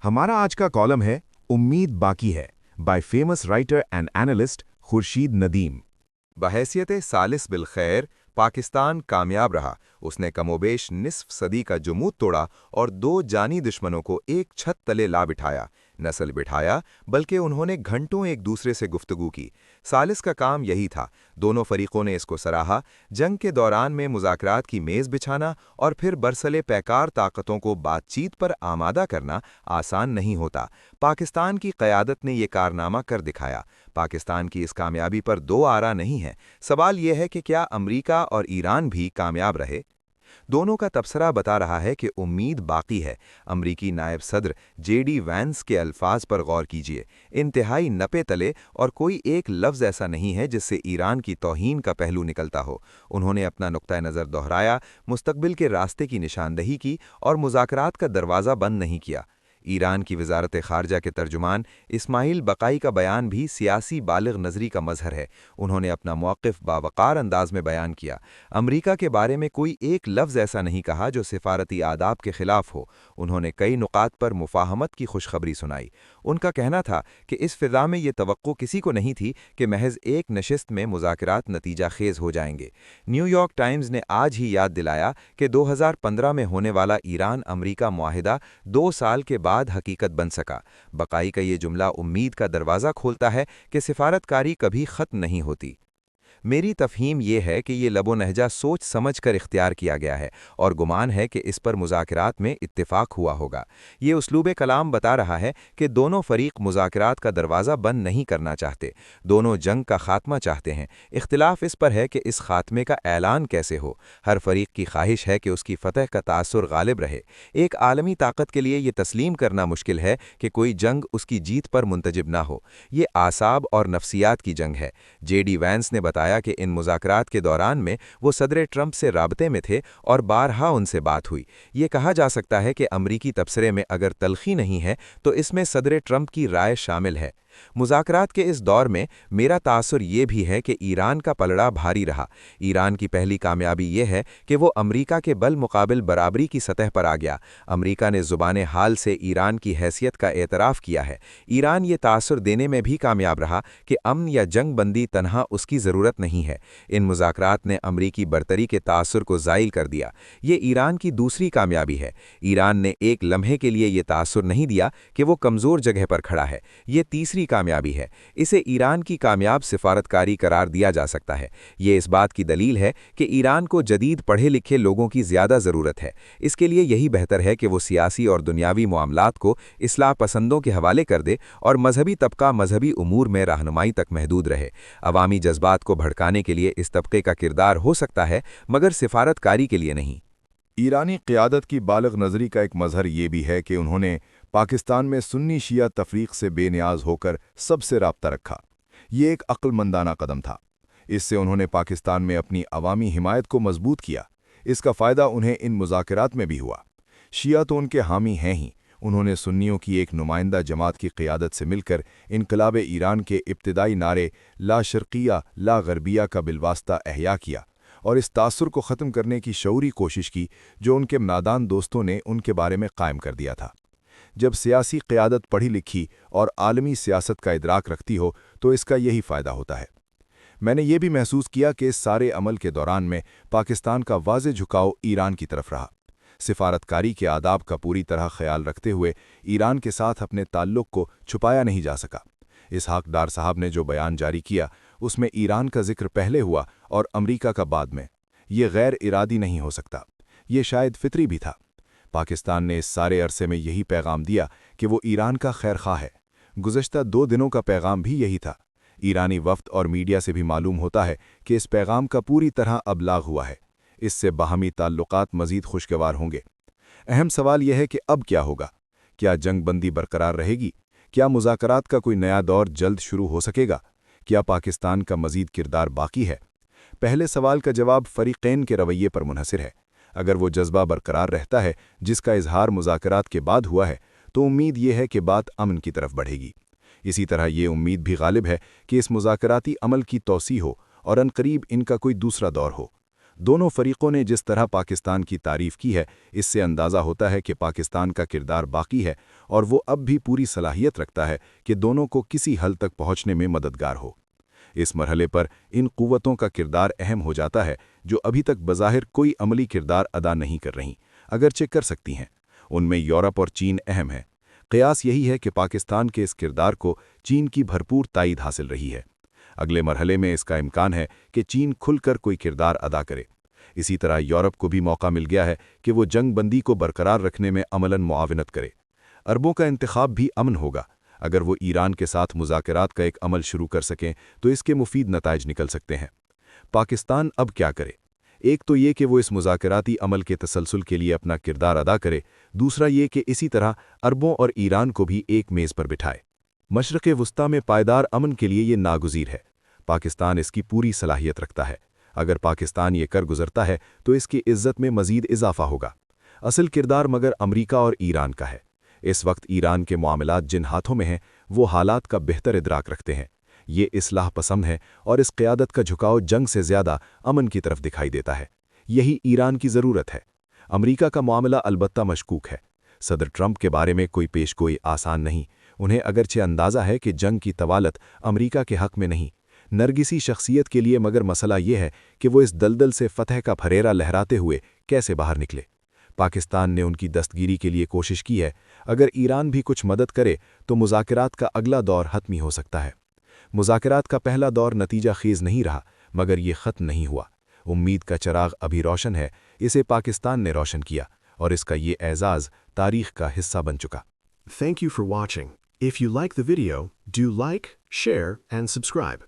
हमारा आज का कॉलम है उम्मीद बाकी है by famous writer and analyst Khurshid Nadeem. बहैसियत सालिस बिल खैर पाकिस्तान कामयाब रहा। उसने कमोबेश निस्फ सदी का जुमूद तोड़ा और दो जानी दुश्मनों को एक छत तले ला बिठाया। नस्ल बिठाया, बल्कि उन्होंने घंटों एक दूसरे से गुफ्तगू की। सालिस का काम यही था। दोनों फरीकों ने इसको सराहा। जंग के दौरान में मुज़ाकरात की मेज़ बिछाना और फिर बरसले पैकार ताकतों को बातचीत पर आमादा करना आसान नहीं होता। पाकिस्तान की क़यादत ने यह कारनामा कर दिखाया। पाकिस्तान की इस कामयाबी पर दो आरा नहीं है। सवाल यह है कि क्या अमरीका और ईरान भी कामयाब रहे? दोनों का तबसरा बता रहा है कि उम्मीद बाकी है। अमरीकी नायब सदर जेडी वैंस के अल्फाज पर गौर कीजिए। इंतहाई नपे तले और कोई एक लफ्ज़ ऐसा नहीं है जिससे ईरान की तौहीन का पहलू निकलता हो। उन्होंने अपना नुक्ता नज़र दोहराया, मुस्तकबिल के रास्ते की निशानदही की और मुज़ाकरात का दरवाज़ा बंद नहीं किया। ईरान की वजारत खारजा के तर्जुमान इस्माइल बकाई का बयान भी सियासी बालिग नज़री का मजहर है। उन्होंने अपना मौक़िफ़ बावकार अंदाज में बयान किया। अमरीका के बारे में कोई एक लफ्ज़ ऐसा नहीं कहा जो सिफारती आदाब के ख़िलाफ़ हो। उन्होंने कई नुकात पर मुफाहमत की खुशखबरी सुनाई। उनका कहना था कि इस फ़िज़ा में ये तवक्को किसी को नहीं थी कि महज एक नशिस्त में मुज़ाकरात नतीजा खेज़ हो जाएंगे। न्यूयॉर्क टाइम्स ने आज ही याद दिलाया कि 2015 में होने वाला ईरान अमरीका मुआहिदा 2 साल के बाद हकीकत बन सका। बकाई का ये जुमला उम्मीद का दरवाज़ा खोलता है कि सिफारतकारी कभी ख़त्म नहीं होती। मेरी तफ़हीम यह है कि ये लबो नहजा सोच समझ कर इख्तियार किया गया है और गुमान है कि इस पर मुज़ाकरात में इत्तिफ़ाक़ हुआ होगा। ये उसलूब कलाम बता रहा है कि दोनों फ़रीक मुज़ाकरात का दरवाज़ा बंद नहीं करना चाहते। दोनों जंग का ख़ात्मा चाहते हैं। इख्तिलाफ़ इस पर है कि इस ख़ात्मे का ऐलान कैसे हो। हर फ़रीक की ख्वाहिश है कि उसकी फ़तह का तासुर गालिब रहे। एक आलमी ताकत के लिए ये तस्लीम करना मुश्किल है कि कोई जंग उसकी जीत पर मुंतजिब ना हो। ये आसाब और नफ्सियात की जंग है। जेडी वैंस ने बताया कि इन मुज़ाकरात के दौरान में वो सदर ट्रंप से राबते में थे और बारहा उनसे बात हुई। ये कहा जा सकता है कि अमरीकी तबसरे में अगर तलखी नहीं है तो इसमें सदर ट्रंप की राय शामिल है। मुज़ाकरात के इस दौर में मेरा तासुर ये भी है कि ईरान का पलड़ा भारी रहा। ईरान की पहली कामयाबी ये है कि वो अमरीका के बल मुकाबिल बराबरी की सतह पर आ गया। अमरीका ने ज़ुबान हाल से ईरान की हैसियत का एतराफ़ किया है। ईरान ये तासुर देने में भी कामयाब रहा कि अमन या जंग बंदी तनहा उसकी ज़रूरत नहीं है। इन मुज़ाकरात ने अमरीकी बरतरी के तासुर को ज़ाइल कर दिया। ये ईरान की दूसरी कामयाबी है। ईरान ने एक लम्हे के लिए ये तासुर नहीं दिया कि वो कमज़ोर जगह पर खड़ा है। ये तीसरी कामयाबी है। इसे ईरान की कामयाब सिफारतकारी करार दिया जा सकता है। ये इस बात की दलील है कि ईरान को जदीद पढ़े लिखे लोगों की ज़्यादा ज़रूरत है। इसके लिए यही बेहतर है कि वो सियासी और दुनियावी मामलात को इस्लाह पसंदों के हवाले कर दे और मजहबी तबका मजहबी उमूर में रहनुमाई तक महदूद रहे। अवामी जज्बात को भड़काने के लिए इस तबके का किरदार हो सकता है, मगर सिफारतकारी के लिए नहीं। ईरानी क़यादत की बालिग नज़री का एक मजहर ये भी है कि उन्होंने पाकिस्तान में सुन्नी शिया तफरीक से बेनियाज होकर सबसे राब्ता रखा। ये एक अक्लमंदाना कदम था। इससे उन्होंने पाकिस्तान में अपनी अवामी हिमायत को मजबूत किया। इसका फ़ायदा उन्हें इन मुज़ाकरात में भी हुआ। शिया तो उनके हामी हैं ही। उन्होंने सुन्नियों की एक नुमाइंदा जमात की क़यादत से मिलकर इनकलाब ईरान के इब्तिदाई नारे ला शर्क़िया ला ग़रबिया का बिलवास्ता एहया किया और इस तासुर को ख़त्म करने की शऊरी कोशिश की जो उनके नादान दोस्तों ने उनके बारे में कायम कर दिया था। जब सियासी क़यादत पढ़ी लिखी और आलमी सियासत का इदराक रखती हो तो इसका यही फ़ायदा होता है। मैंने ये भी महसूस किया कि इस सारे अमल के दौरान में पाकिस्तान का वाज़े झुकाव ईरान की तरफ रहा। सिफारतकारी के आदाब का पूरी तरह ख्याल रखते हुए ईरान के साथ अपने ताल्लुक़ को छुपाया नहीं जा सका। इसहाक डार साहब ने जो बयान जारी किया उसमें ईरान का जिक्र पहले हुआ और अमरीका का बाद में। ये गैर इरादी नहीं हो सकता। ये शायद फितरी भी था। पाकिस्तान ने इस सारे अरसे में यही पैगाम दिया कि वो ईरान का खैरख्वाह है। गुज़श्ता 2 दिनों का पैगाम भी यही था। ईरानी वफ़द और मीडिया से भी मालूम होता है कि इस पैगाम का पूरी तरह अबलाग हुआ है। इससे बाहमी ताल्लुकात मज़ीद खुशगवार होंगे। अहम सवाल यह है कि अब क्या होगा? क्या जंग बंदी बरकरार रहेगी? क्या मुज़ाकरात का कोई नया दौर जल्द शुरू हो सकेगा? क्या पाकिस्तान का मज़ीद किरदार बाकी है? पहले सवाल का जवाब फ़रीक़ैन के रवैये पर मुनहसिर है। अगर वो जज्बा बरकरार रहता है जिसका इजहार मुज़ाकरात के बाद हुआ है तो उम्मीद ये है कि बात अमन की तरफ बढ़ेगी। इसी तरह ये उम्मीद भी गालिब है कि इस मुज़ाकराती अमल की तौसी हो और अनकरीब इनका कोई दूसरा दौर हो। दोनों फरीकों ने जिस तरह पाकिस्तान की तारीफ की है, इससे अंदाज़ा होता है कि पाकिस्तान का किरदार बाकी है और वो अब भी पूरी सलाहियत रखता है कि दोनों को किसी हल तक पहुंचने में मददगार हो। इस मरहले पर इन क़ुव्वतों का किरदार अहम हो जाता है, जो अभी तक बज़ाहिर कोई अमली किरदार अदा नहीं कर रहीं, अगरचे कर सकती हैं। उनमें यूरोप और चीन अहम है। क़यास यही है कि पाकिस्तान के इस किरदार को चीन की भरपूर ताईद हासिल रही है। अगले मरहले में इसका इम्कान है कि चीन खुलकर कोई किरदार अदा करे। इसी तरह यूरोप को भी मौका मिल गया है कि वो जंग बंदी को बरकरार रखने में अमलन मुआविनत करे। अरबों का इंतखाब भी अमन होगा। अगर वो ईरान के साथ मुज़ाकरात का एक अमल शुरू कर सकें तो इसके मुफीद नताइज निकल सकते हैं। पाकिस्तान अब क्या करे? एक तो ये कि वो इस मुज़ाकराती अमल के तसलसल के लिए अपना किरदार अदा करे, दूसरा ये कि इसी तरह अरबों और ईरान को भी एक मेज़ पर बिठाए। मशरक़ वस्ता में पायदार अमन के लिए ये नागुज़ीर है। पाकिस्तान इसकी पूरी सलाहियत रखता है। अगर पाकिस्तान ये कर गुजरता है तो इसकी इज़्ज़त में मज़ीद इजाफ़ा होगा। असल किरदार मगर अमरीका और ईरान का है। इस वक्त ईरान के मामलात जिन हाथों में हैं, वो हालात का बेहतर इदराक रखते हैं। ये इस्लाह पसंद है और इस क़यादत का झुकाव जंग से ज़्यादा अमन की तरफ दिखाई देता है। यही ईरान की ज़रूरत है। अमरीका का मामला अलबत्ता मशकूक है। सदर ट्रंप के बारे में कोई पेशगोई आसान नहीं। उन्हें अगरचे अंदाज़ा है कि जंग की तवालत अमरीका के हक़ में नहीं, नरगिसी शख्सियत के लिए, मगर मसला ये है कि वो इस दलदल से फ़तह का फरेरा लहराते हुए कैसे बाहर निकले। पाकिस्तान ने उनकी दस्तगीरी के लिए कोशिश की है। अगर ईरान भी कुछ मदद करे तो मुज़ाकरात का अगला दौर हतमी हो सकता है। मुज़ाकरात का पहला दौर नतीजा खेज़ नहीं रहा, मगर ये ख़त्म नहीं हुआ। उम्मीद का चराग अभी रोशन है। इसे पाकिस्तान ने रोशन किया और इसका ये एज़ाज़ तारीख़ का हिस्सा बन चुका। Thank you for watching. If you like the video, do like, share, and subscribe.